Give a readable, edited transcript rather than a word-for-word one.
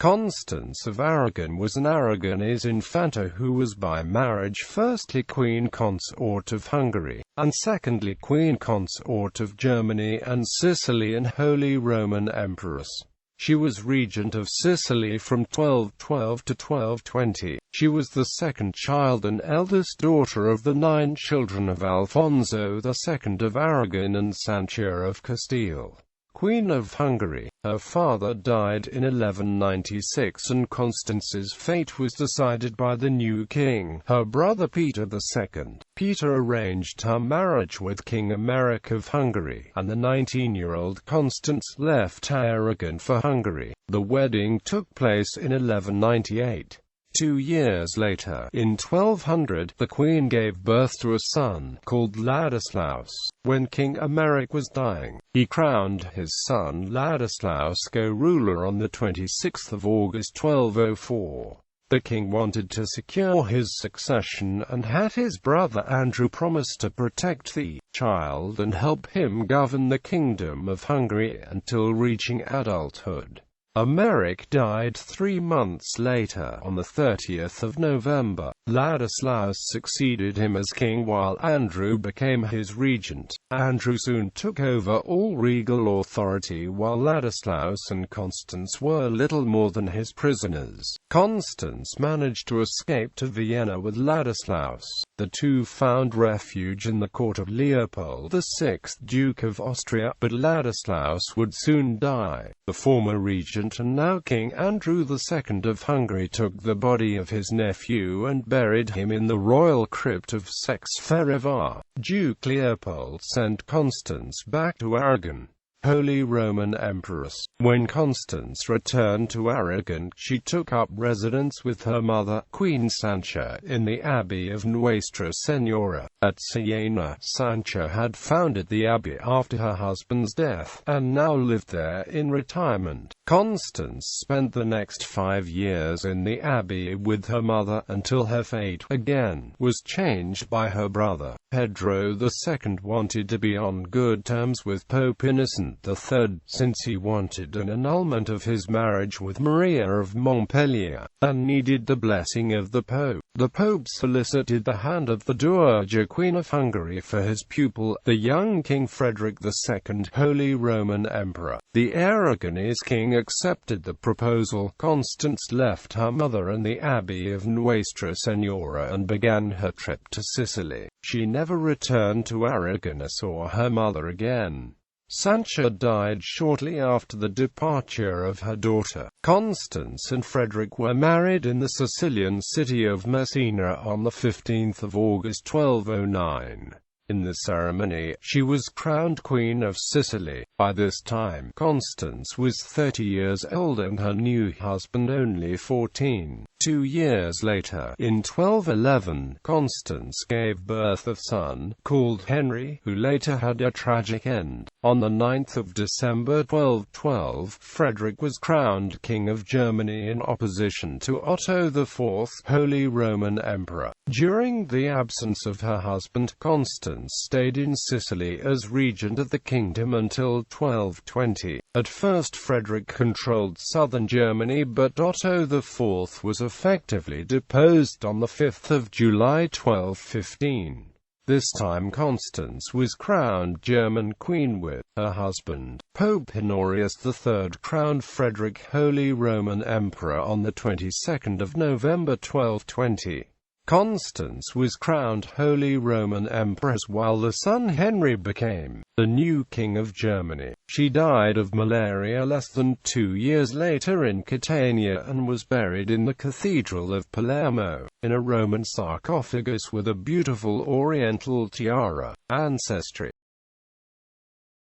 Constance of Aragon was an Aragonese infanta who was by marriage firstly Queen Consort of Hungary, and secondly Queen Consort of Germany and Sicily and Holy Roman Empress. She was regent of Sicily from 1212 to 1220. She was the second child and eldest daughter of the 9 children of Alfonso II of Aragon and Sancha of Castile, Queen of Hungary. Her father died in 1196 and Constance's fate was decided by the new king, her brother Peter II. Peter arranged her marriage with King Emeric of Hungary, and the 19-year-old Constance left Aragon for Hungary. The wedding took place in 1198. 2 years later, in 1200, the queen gave birth to a son, called Ladislaus. When King Emeric was dying, he crowned his son Ladislaus co-ruler on the 26th of August 1204. The king wanted to secure his succession and had his brother Andrew promise to protect the child and help him govern the kingdom of Hungary until reaching adulthood. Emeric died 3 months later, on the 30th of November. Ladislaus succeeded him as king while Andrew became his regent. Andrew soon took over all regal authority while Ladislaus and Constance were little more than his prisoners. Constance managed to escape to Vienna with Ladislaus. The two found refuge in the court of Leopold VI, Duke of Austria, but Ladislaus would soon die. The former regent and now King Andrew II of Hungary took the body of his nephew and buried him in the royal crypt of Székesfehérvár. Duke Leopold sent Constance back to Aragon. Holy Roman Empress. When Constance returned to Aragon, she took up residence with her mother, Queen Sancha, in the Abbey of Nuestra Señora at Siena. Sancha had founded the abbey after her husband's death, and now lived there in retirement. Constance spent the next 5 years in the abbey with her mother, until her fate, again, was changed by her brother. Pedro II wanted to be on good terms with Pope Innocent III, since he wanted an annulment of his marriage with Maria of Montpellier, and needed the blessing of the Pope. The Pope solicited the hand of the Dowager Queen of Hungary for his pupil, the young King Frederick II, Holy Roman Emperor. The Aragonese king accepted the proposal. Constance left her mother and the Abbey of Nuestra Señora and began her trip to Sicily. She never returned to Aragon or saw her mother again. Sancha died shortly after the departure of her daughter. Constance and Frederick were married in the Sicilian city of Messina on the 15th of August 1209. In the ceremony, she was crowned Queen of Sicily. By this time, Constance was 30 years old and her new husband only 14. 2 years later, in 1211, Constance gave birth a son, called Henry, who later had a tragic end. On the 9th of December 1212, Frederick was crowned King of Germany in opposition to Otto IV, Holy Roman Emperor. During the absence of her husband, Constance stayed in Sicily as regent of the kingdom until 1220. At first Frederick controlled southern Germany, but Otto IV was effectively deposed on the 5th of July 1215. This time Constance was crowned German queen with her husband. Pope Honorius III crowned Frederick Holy Roman Emperor on the 22nd of November 1220. Constance was crowned Holy Roman Empress while the son Henry became the new King of Germany. She died of malaria less than 2 years later in Catania and was buried in the Cathedral of Palermo, in a Roman sarcophagus with a beautiful oriental tiara. Ancestry.